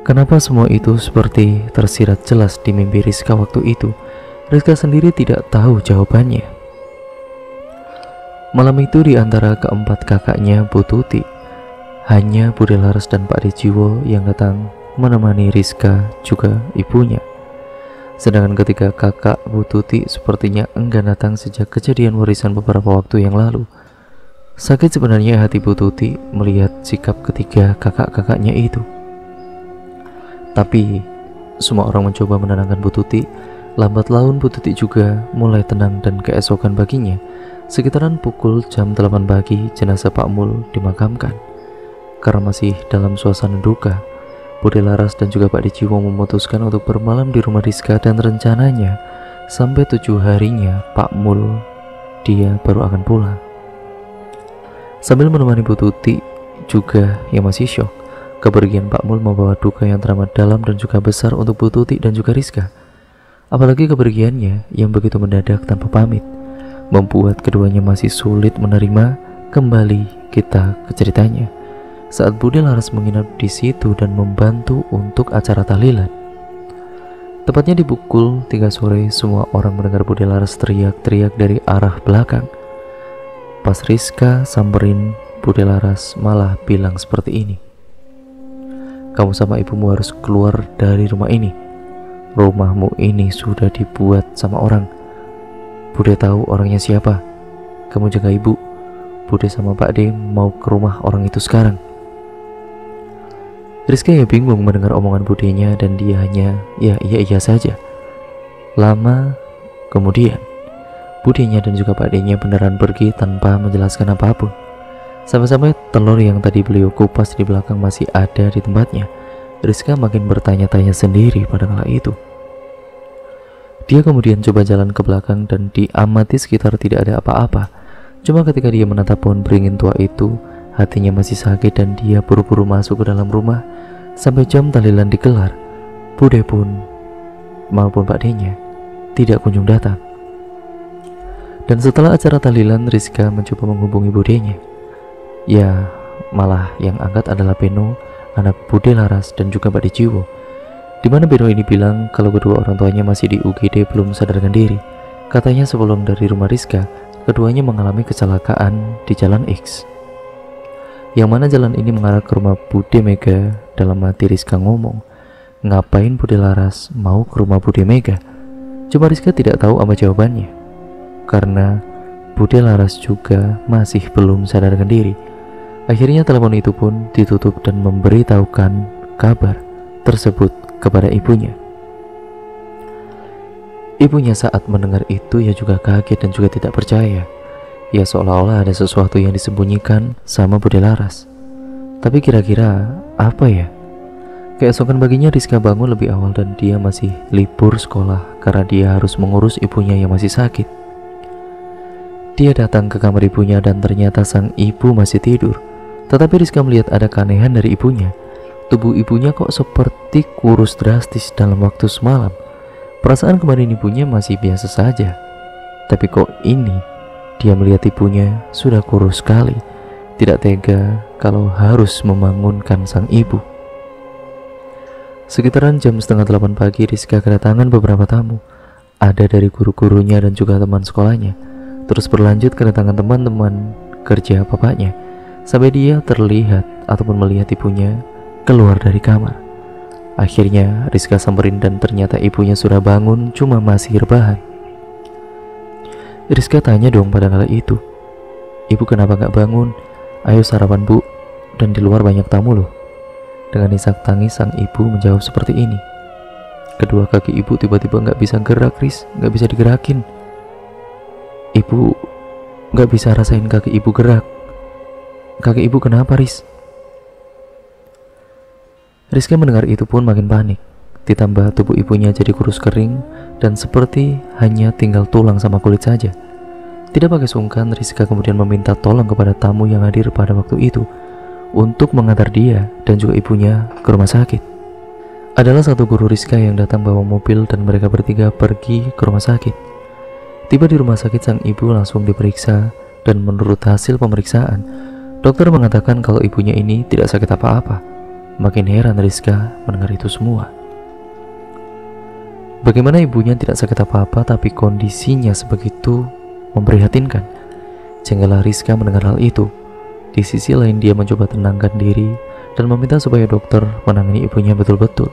Kenapa semua itu seperti tersirat jelas di mimpi Rizka waktu itu? Rizka sendiri tidak tahu jawabannya. Malam itu di antara keempat kakaknya Bu Tuti, hanya Bude Laras dan Pak Dejiwo yang datang menemani Rizka juga ibunya. Sedangkan ketika kakak Bu Tuti sepertinya enggan datang sejak kejadian warisan beberapa waktu yang lalu. Sakit sebenarnya hati Bu Tuti melihat sikap ketiga kakak-kakaknya itu. Tapi semua orang mencoba menenangkan Bu Tuti. Lambat laun Bu Tuti juga mulai tenang dan keesokan paginya, sekitaran pukul jam 8 pagi, jenazah Pak Mul dimakamkan. Karena masih dalam suasana duka, Bude Laras dan juga Pak Dejiwo memutuskan untuk bermalam di rumah Rizka dan rencananya sampai 7 harinya Pak Mul dia baru akan pulang. Sambil menemani Bu Tuti juga yang masih syok, kepergian Pak Mul membawa duka yang teramat dalam dan juga besar untuk Bu Tuti dan juga Rizka. Apalagi kepergiannya yang begitu mendadak tanpa pamit, membuat keduanya masih sulit menerima. Kembali kita ke ceritanya. Saat Bude Laras menginap di situ dan membantu untuk acara tahlilan. Tepatnya di pukul 3 sore, semua orang mendengar Bude Laras teriak-teriak dari arah belakang. Pas Rizka samperin, Bude Laras malah bilang seperti ini, "Kamu sama ibumu harus keluar dari rumah ini. Rumahmu ini sudah dibuat sama orang. Bude tahu orangnya siapa. Kamu jaga ibu. Bude sama Pak D mau ke rumah orang itu sekarang." Rizka ya bingung mendengar omongan budenya dan dia hanya ya iya saja. Lama kemudian budenya dan juga Pak D-nya beneran pergi tanpa menjelaskan apapun. Sampai-sampai telur yang tadi beliau kupas di belakang masih ada di tempatnya. Rizka makin bertanya-tanya sendiri pada kala itu. Dia kemudian coba jalan ke belakang dan diamati sekitar tidak ada apa-apa. Cuma ketika dia menatap pohon beringin tua itu, hatinya masih sakit dan dia buru-buru masuk ke dalam rumah. Sampai jam tahlilan digelar, Bude pun maupun Pak D-nya tidak kunjung datang. Dan setelah acara tahlilan, Rizka mencoba menghubungi budenya. Ya, malah yang angkat adalah Beno, anak Bude Laras dan juga Pak Dejiwo. Dimana Beno ini bilang kalau kedua orang tuanya masih di UGD belum sadarkan diri. Katanya sebelum dari rumah Rizka, keduanya mengalami kecelakaan di Jalan X. Yang mana jalan ini mengarah ke rumah Bude Mega. Dalam hati Rizka ngomong, ngapain Bude Laras mau ke rumah Bude Mega? Cuma Rizka tidak tahu apa jawabannya, karena Bude Laras juga masih belum sadarkan diri. Akhirnya telepon itu pun ditutup dan memberitahukan kabar tersebut kepada ibunya. Ibunya saat mendengar itu ya juga kaget dan juga tidak percaya. Ya seolah-olah ada sesuatu yang disembunyikan sama Bude Laras. Tapi kira-kira apa ya? Keesokan paginya Rizka bangun lebih awal dan dia masih libur sekolah karena dia harus mengurus ibunya yang masih sakit. Dia datang ke kamar ibunya dan ternyata sang ibu masih tidur. Tetapi Rizka melihat ada keanehan dari ibunya. Tubuh ibunya kok seperti kurus drastis dalam waktu semalam. Perasaan kemarin ibunya masih biasa saja. Tapi kok ini dia melihat ibunya sudah kurus sekali. Tidak tega kalau harus membangunkan sang ibu. Sekitaran jam setengah 8 pagi Rizka kedatangan beberapa tamu. Ada dari guru-gurunya dan juga teman sekolahnya. Terus berlanjut kedatangan teman-teman kerja bapaknya, sampai dia terlihat ataupun melihat ibunya keluar dari kamar. Akhirnya Rizka samperin dan ternyata ibunya sudah bangun, cuma masih rebahan. Rizka tanya dong pada kala itu, "Ibu kenapa gak bangun? Ayo sarapan bu, dan di luar banyak tamu loh." Dengan isak tangis sang ibu menjawab seperti ini, "Kedua kaki ibu tiba-tiba gak bisa gerak, Riz, gak bisa digerakin. Ibu gak bisa rasain kaki ibu gerak. Kaki ibu kenapa, Riz?" Rizka mendengar itu pun makin panik. Ditambah tubuh ibunya jadi kurus kering dan seperti hanya tinggal tulang sama kulit saja. Tidak pakai sungkan, Rizka kemudian meminta tolong kepada tamu yang hadir pada waktu itu untuk mengantar dia dan juga ibunya ke rumah sakit. Adalah satu guru Rizka yang datang bawa mobil dan mereka bertiga pergi ke rumah sakit. Tiba di rumah sakit, sang ibu langsung diperiksa dan menurut hasil pemeriksaan, dokter mengatakan kalau ibunya ini tidak sakit apa-apa. Makin heran Rizka mendengar itu semua. Bagaimana ibunya tidak sakit apa-apa tapi kondisinya sebegitu memprihatinkan? Jengkelah Rizka mendengar hal itu. Di sisi lain dia mencoba tenangkan diri dan meminta supaya dokter menangani ibunya betul-betul.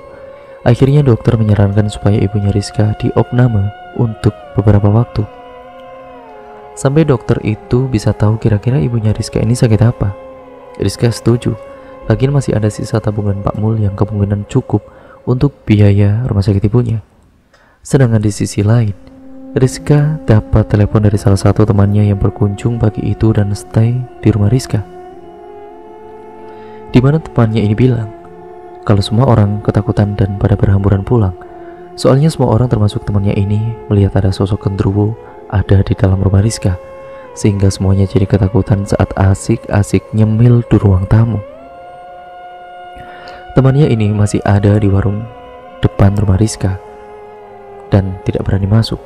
Akhirnya dokter menyarankan supaya ibunya Rizka diopname untuk beberapa waktu, sampai dokter itu bisa tahu kira-kira ibunya Rizka ini sakit apa. Rizka setuju. Lagian masih ada sisa tabungan Pak Mul yang kemungkinan cukup untuk biaya rumah sakit ibunya. Sedangkan di sisi lain, Rizka dapat telepon dari salah satu temannya yang berkunjung pagi itu dan stay di rumah Rizka. Di mana temannya ini bilang kalau semua orang ketakutan dan pada berhamburan pulang. Soalnya semua orang termasuk temannya ini melihat ada sosok genderuwo ada di dalam rumah Rizka, sehingga semuanya jadi ketakutan saat asik-asik nyemil di ruang tamu. Temannya ini masih ada di warung depan rumah Rizka dan tidak berani masuk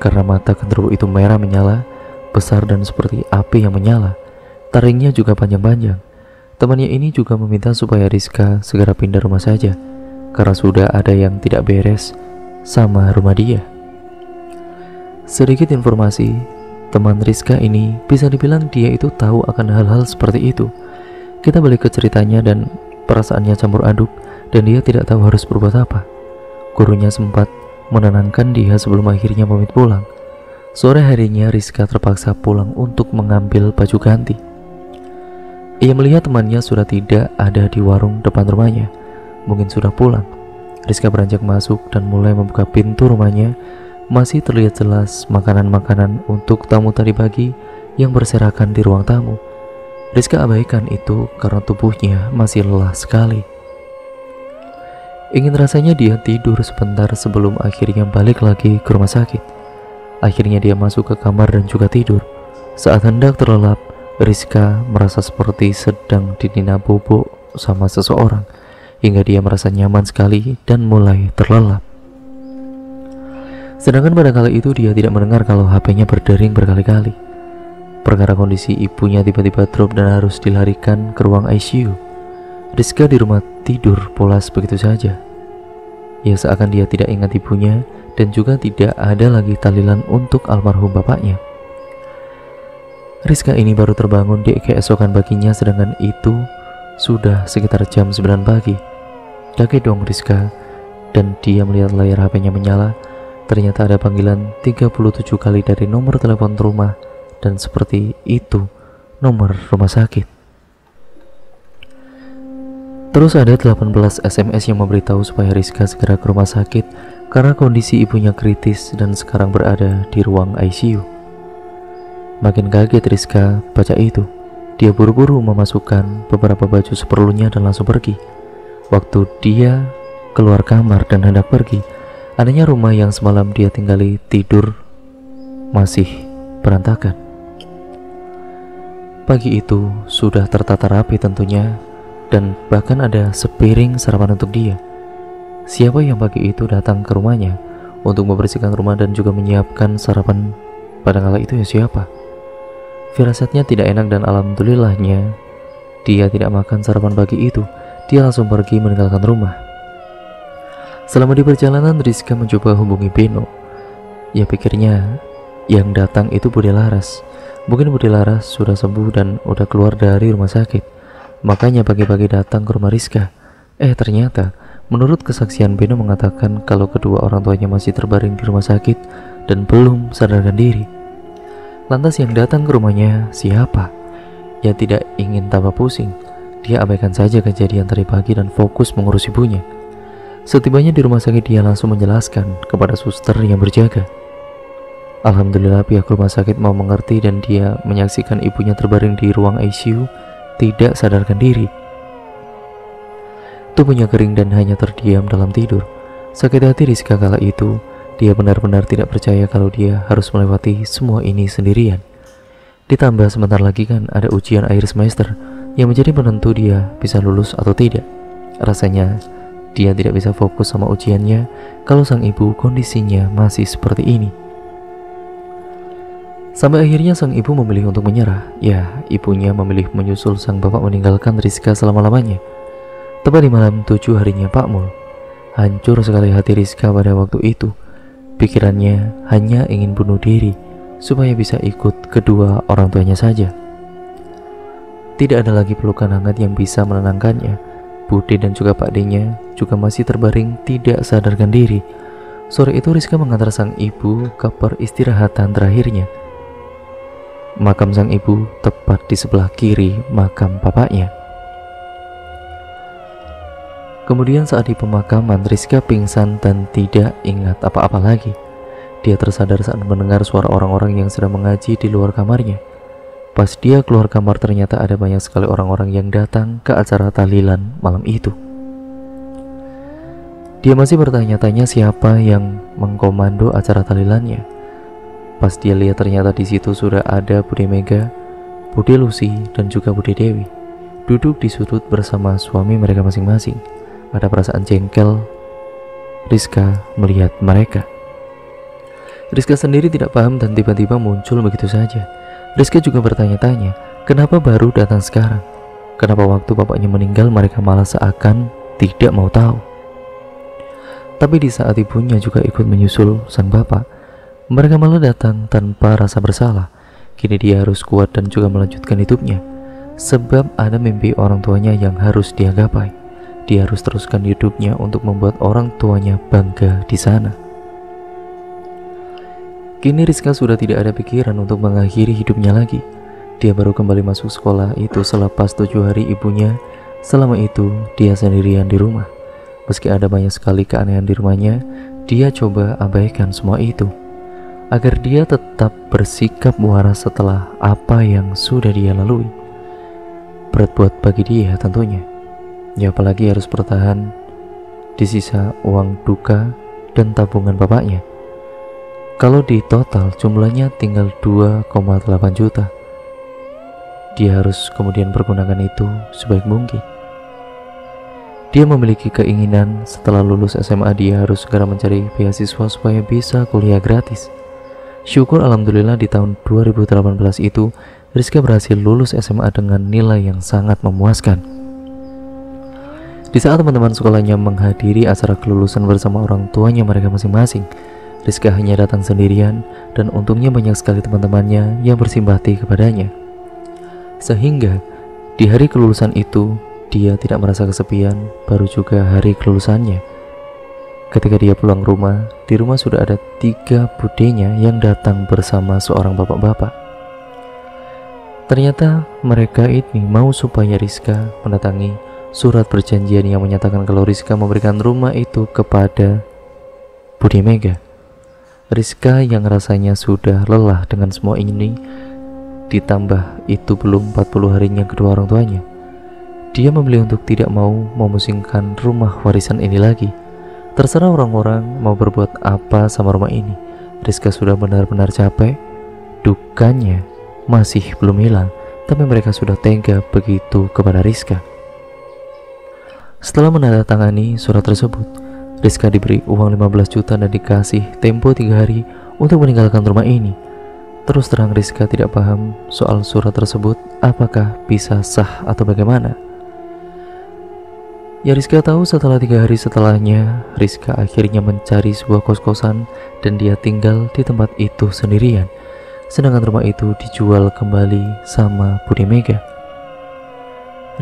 karena mata genderuwo itu merah menyala, besar dan seperti api yang menyala. Taringnya juga panjang-panjang. Temannya ini juga meminta supaya Rizka segera pindah rumah saja karena sudah ada yang tidak beres sama rumah dia. Sedikit informasi, teman Rizka ini bisa dibilang dia itu tahu akan hal-hal seperti itu. Kita balik ke ceritanya dan perasaannya campur aduk dan dia tidak tahu harus berbuat apa. Gurunya sempat menenangkan dia sebelum akhirnya pamit pulang. Sore harinya Rizka terpaksa pulang untuk mengambil baju ganti. Ia melihat temannya sudah tidak ada di warung depan rumahnya. Mungkin sudah pulang. Rizka beranjak masuk dan mulai membuka pintu rumahnya. Masih terlihat jelas makanan-makanan untuk tamu tadi pagi yang berserakan di ruang tamu. Rizka abaikan itu karena tubuhnya masih lelah sekali. Ingin rasanya dia tidur sebentar sebelum akhirnya balik lagi ke rumah sakit. Akhirnya dia masuk ke kamar dan juga tidur. Saat hendak terlelap, Rizka merasa seperti sedang dinina bobo sama seseorang, hingga dia merasa nyaman sekali dan mulai terlelap. Sedangkan pada kali itu dia tidak mendengar kalau HP-nya berdering berkali-kali. Perkara kondisi ibunya tiba-tiba drop dan harus dilarikan ke ruang ICU. Rizka di rumah tidur pulas begitu saja. Ya seakan dia tidak ingat ibunya dan juga tidak ada lagi tahlilan untuk almarhum bapaknya. Rizka ini baru terbangun di keesokan paginya, sedangkan itu sudah sekitar jam 9 pagi. Kaget dong Rizka dan dia melihat layar HP-nya menyala. Ternyata ada panggilan 37 kali dari nomor telepon rumah dan seperti itu nomor rumah sakit. Terus ada 18 SMS yang memberitahu supaya Rizka segera ke rumah sakit karena kondisi ibunya kritis dan sekarang berada di ruang ICU. Makin kaget Rizka baca itu. Dia buru-buru memasukkan beberapa baju seperlunya dan langsung pergi. Waktu dia keluar kamar dan hendak pergi, adanya rumah yang semalam dia tinggali tidur masih berantakan. Pagi itu sudah tertata rapi tentunya, dan bahkan ada sepiring sarapan untuk dia. Siapa yang pagi itu datang ke rumahnya untuk membersihkan rumah dan juga menyiapkan sarapan pada kala itu ya siapa? Firasatnya tidak enak dan alhamdulillahnya dia tidak makan sarapan pagi itu. Dia langsung pergi meninggalkan rumah. Selama di perjalanan, Rizka mencoba hubungi Beno. Ya pikirnya yang datang itu Bude Laras. Mungkin Bude Laras sudah sembuh dan udah keluar dari rumah sakit, makanya pagi-pagi datang ke rumah Rizka. Ternyata menurut kesaksian Beno mengatakan kalau kedua orang tuanya masih terbaring di rumah sakit dan belum sadarkan diri. Lantas yang datang ke rumahnya siapa? Ya tidak ingin tambah pusing, dia abaikan saja kejadian tadi pagi dan fokus mengurus ibunya. Setibanya di rumah sakit, dia langsung menjelaskan kepada suster yang berjaga. Alhamdulillah pihak rumah sakit mau mengerti dan dia menyaksikan ibunya terbaring di ruang ICU, tidak sadarkan diri. Tubuhnya kering dan hanya terdiam dalam tidur. Sakit hati Rizka kala itu. Dia benar-benar tidak percaya kalau dia harus melewati semua ini sendirian. Ditambah sebentar lagi kan ada ujian akhir semester yang menjadi penentu dia bisa lulus atau tidak. Rasanya dia tidak bisa fokus sama ujiannya kalau sang ibu kondisinya masih seperti ini. Sampai akhirnya sang ibu memilih untuk menyerah. Ya, ibunya memilih menyusul sang bapak meninggalkan Rizka selama-lamanya. Tepat di malam 7 harinya Pak Mul. Hancur sekali hati Rizka pada waktu itu. Pikirannya hanya ingin bunuh diri supaya bisa ikut kedua orang tuanya saja. Tidak ada lagi pelukan hangat yang bisa menenangkannya. Bude dan juga Pak D-nya juga masih terbaring tidak sadarkan diri. Sore itu Rizka mengantar sang ibu ke peristirahatan terakhirnya. Makam sang ibu tepat di sebelah kiri makam bapaknya. Kemudian saat di pemakaman, Rizka pingsan dan tidak ingat apa-apa lagi. Dia tersadar saat mendengar suara orang-orang yang sedang mengaji di luar kamarnya. Pas dia keluar kamar, ternyata ada banyak sekali orang-orang yang datang ke acara tahlilan malam itu. Dia masih bertanya-tanya siapa yang mengkomando acara tahlilannya. Pas dia lihat ternyata di situ sudah ada Bude Mega, Bude Lucy, dan juga Bude Dewi duduk di sudut bersama suami mereka masing-masing. Ada perasaan jengkel Rizka melihat mereka. Rizka sendiri tidak paham dan tiba-tiba muncul begitu saja. Rizka juga bertanya-tanya, kenapa baru datang sekarang? Kenapa waktu bapaknya meninggal mereka malah seakan tidak mau tahu? Tapi di saat ibunya juga ikut menyusul sang bapak, mereka malah datang tanpa rasa bersalah. Kini dia harus kuat dan juga melanjutkan hidupnya, sebab ada mimpi orang tuanya yang harus dia gapai. Dia harus teruskan hidupnya untuk membuat orang tuanya bangga di sana. Kini Rizka sudah tidak ada pikiran untuk mengakhiri hidupnya lagi. Dia baru kembali masuk sekolah itu selepas 7 hari ibunya. Selama itu dia sendirian di rumah. Meski ada banyak sekali keanehan di rumahnya, dia coba abaikan semua itu agar dia tetap bersikap waras setelah apa yang sudah dia lalui. Berat buat bagi dia tentunya. Ya apalagi harus bertahan di sisa uang duka dan tabungan bapaknya. Kalau di total jumlahnya tinggal 2,8 juta. Dia harus kemudian pergunakan itu sebaik mungkin. Dia memiliki keinginan setelah lulus SMA dia harus segera mencari beasiswa supaya bisa kuliah gratis. Syukur alhamdulillah di tahun 2018 itu Rizka berhasil lulus SMA dengan nilai yang sangat memuaskan. Di saat teman-teman sekolahnya menghadiri acara kelulusan bersama orang tuanya mereka masing-masing, Rizka hanya datang sendirian dan untungnya banyak sekali teman-temannya yang bersimpati kepadanya. Sehingga di hari kelulusan itu dia tidak merasa kesepian, baru juga hari kelulusannya. Ketika dia pulang rumah, di rumah sudah ada 3 budenya yang datang bersama seorang bapak-bapak. Ternyata mereka ini mau supaya Rizka mendatangi surat perjanjian yang menyatakan kalau Rizka memberikan rumah itu kepada Bude Mega. Rizka yang rasanya sudah lelah dengan semua ini ditambah itu belum 40 harinya kedua orang tuanya. Dia memilih untuk tidak mau memusingkan rumah warisan ini lagi. Terserah orang-orang mau berbuat apa sama rumah ini. Rizka sudah benar-benar capek. Dukanya masih belum hilang, tapi mereka sudah tega begitu kepada Rizka. Setelah menandatangani surat tersebut, Rizka diberi uang 15 juta dan dikasih tempo 3 hari untuk meninggalkan rumah ini. Terus terang Rizka tidak paham soal surat tersebut, apakah bisa sah atau bagaimana. Ya Rizka tahu setelah 3 hari setelahnya, Rizka akhirnya mencari sebuah kos-kosan dan dia tinggal di tempat itu sendirian. Sedangkan rumah itu dijual kembali sama Bude Mega.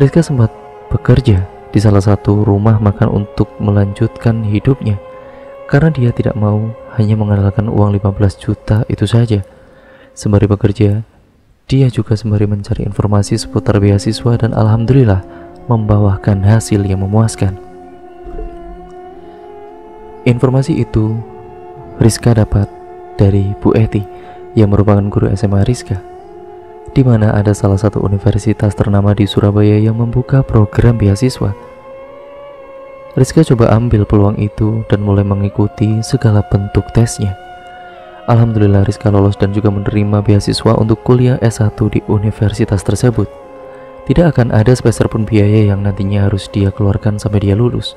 Rizka sempat bekerja di salah satu rumah makan untuk melanjutkan hidupnya, karena dia tidak mau hanya mengandalkan uang 15 juta itu saja. Sembari bekerja, dia juga sembari mencari informasi seputar beasiswa dan alhamdulillah membawakan hasil yang memuaskan. Informasi itu Rizka dapat dari Bu Eti yang merupakan guru SMA Rizka, di mana ada salah satu universitas ternama di Surabaya yang membuka program beasiswa. Rizka coba ambil peluang itu dan mulai mengikuti segala bentuk tesnya. Alhamdulillah Rizka lolos dan juga menerima beasiswa untuk kuliah S1 di universitas tersebut. Tidak akan ada sepeser pun biaya yang nantinya harus dia keluarkan sampai dia lulus,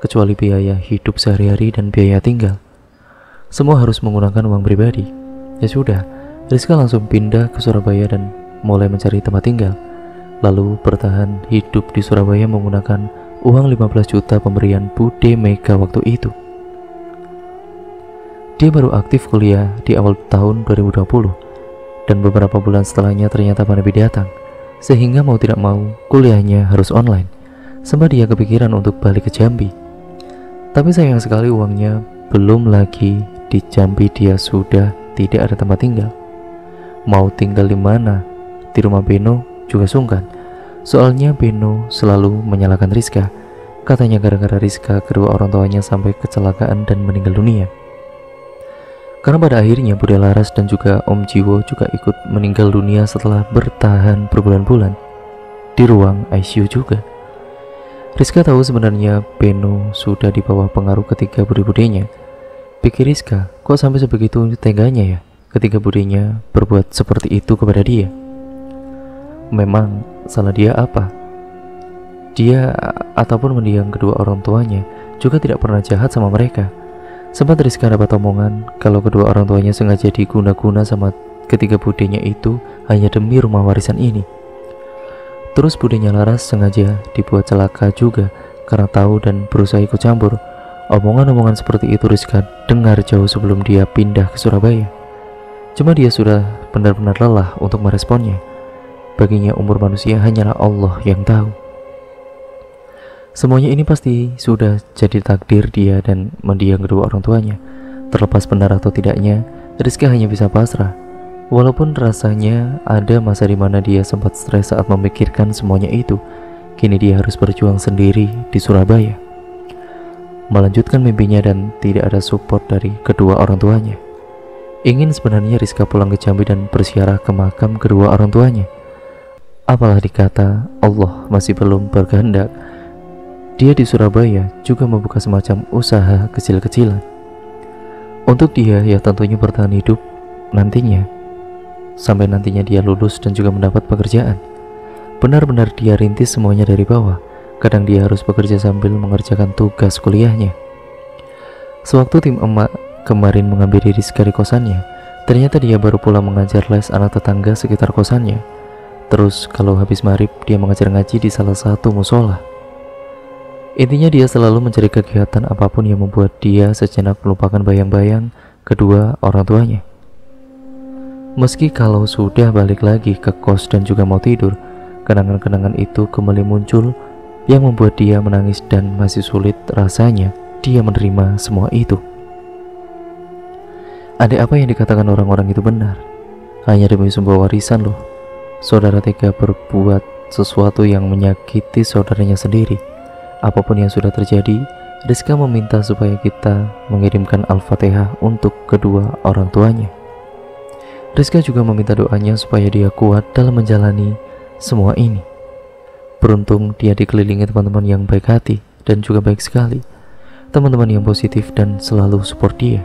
kecuali biaya hidup sehari-hari dan biaya tinggal. Semua harus menggunakan uang pribadi. Ya sudah, Rizka langsung pindah ke Surabaya dan mulai mencari tempat tinggal. Lalu bertahan hidup di Surabaya menggunakan uang 15 juta pemberian Bude Mega waktu itu. Dia baru aktif kuliah di awal tahun 2020, dan beberapa bulan setelahnya ternyata pandemi datang, sehingga mau tidak mau kuliahnya harus online. Sempat dia kepikiran untuk balik ke Jambi, tapi sayang sekali uangnya belum lagi di Jambi. Dia sudah tidak ada tempat tinggal. Mau tinggal di mana? Di rumah Beno juga sungkan. Soalnya Beno selalu menyalahkan Rizka. Katanya gara-gara Rizka kedua orang tuanya sampai kecelakaan dan meninggal dunia. Karena pada akhirnya Bude Laras dan juga Om Jiwo juga ikut meninggal dunia setelah bertahan berbulan-bulan di ruang ICU juga. Rizka tahu sebenarnya Beno sudah di bawah pengaruh ketiga bude-budenya. Pikir Rizka, kok sampai sebegitu teganya ya ketika budenya berbuat seperti itu kepada dia. Memang salah dia apa? Dia ataupun mendiang kedua orang tuanya juga tidak pernah jahat sama mereka. Sempat Rizka dapat omongan kalau kedua orang tuanya sengaja diguna-guna sama ketiga budenya itu hanya demi rumah warisan ini. Terus budenya Laras sengaja dibuat celaka juga karena tahu dan berusaha ikut campur. Omongan-omongan seperti itu Rizka dengar jauh sebelum dia pindah ke Surabaya. Cuma dia sudah benar-benar lelah untuk meresponnya. Baginya umur manusia hanyalah Allah yang tahu. Semuanya ini pasti sudah jadi takdir dia dan mendiang kedua orang tuanya. Terlepas benar atau tidaknya, Rizka hanya bisa pasrah. Walaupun rasanya ada masa di mana dia sempat stres saat memikirkan semuanya itu. Kini dia harus berjuang sendiri di Surabaya, melanjutkan mimpinya dan tidak ada support dari kedua orang tuanya. Ingin sebenarnya Rizka pulang ke Jambi dan berziarah ke makam kedua orang tuanya. Apalah dikata Allah masih belum berkehendak, dia di Surabaya juga membuka semacam usaha kecil-kecilan. Untuk dia ya tentunya bertahan hidup nantinya, sampai nantinya dia lulus dan juga mendapat pekerjaan. Benar-benar dia rintis semuanya dari bawah. Kadang dia harus bekerja sambil mengerjakan tugas kuliahnya. Sewaktu tim emak kemarin menghampiri Rizka di kosannya, ternyata dia baru pulang mengajar les anak tetangga sekitar kosannya. Terus kalau habis maghrib dia mengajar ngaji di salah satu musola. Intinya dia selalu mencari kegiatan apapun yang membuat dia sejenak melupakan bayang-bayang kedua orang tuanya. Meski kalau sudah balik lagi ke kos dan juga mau tidur, kenangan-kenangan itu kembali muncul yang membuat dia menangis dan masih sulit rasanya dia menerima semua itu. Adik apa yang dikatakan orang-orang itu benar. Hanya demi sebuah warisan loh, saudara tega berbuat sesuatu yang menyakiti saudaranya sendiri. Apapun yang sudah terjadi, Rizka meminta supaya kita mengirimkan Al-Fatihah untuk kedua orang tuanya. Rizka juga meminta doanya supaya dia kuat dalam menjalani semua ini. Beruntung dia dikelilingi teman-teman yang baik hati dan juga baik sekali, teman-teman yang positif dan selalu support dia.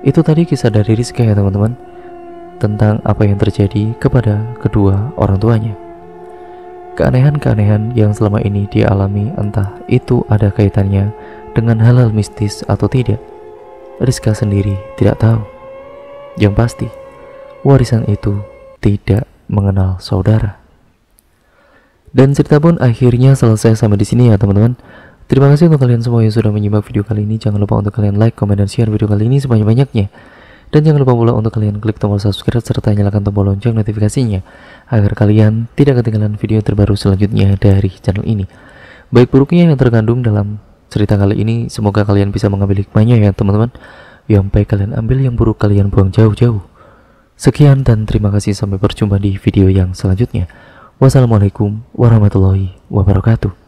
Itu tadi kisah dari Rizka ya teman-teman, tentang apa yang terjadi kepada kedua orang tuanya. Keanehan-keanehan yang selama ini dia alami, entah itu ada kaitannya dengan hal-hal mistis atau tidak, Rizka sendiri tidak tahu. Yang pasti, warisan itu tidak mengenal saudara. Dan cerita pun akhirnya selesai sampai di sini ya teman-teman. Terima kasih untuk kalian semua yang sudah menyimak video kali ini. Jangan lupa untuk kalian like, comment, dan share video kali ini sebanyak-banyaknya. Dan jangan lupa pula untuk kalian klik tombol subscribe serta nyalakan tombol lonceng notifikasinya agar kalian tidak ketinggalan video terbaru selanjutnya dari channel ini. Baik buruknya yang terkandung dalam cerita kali ini, semoga kalian bisa mengambil hikmahnya ya teman-teman. Yang baik kalian ambil, yang buruk kalian buang jauh-jauh. Sekian dan terima kasih, sampai berjumpa di video yang selanjutnya. Wassalamualaikum warahmatullahi wabarakatuh.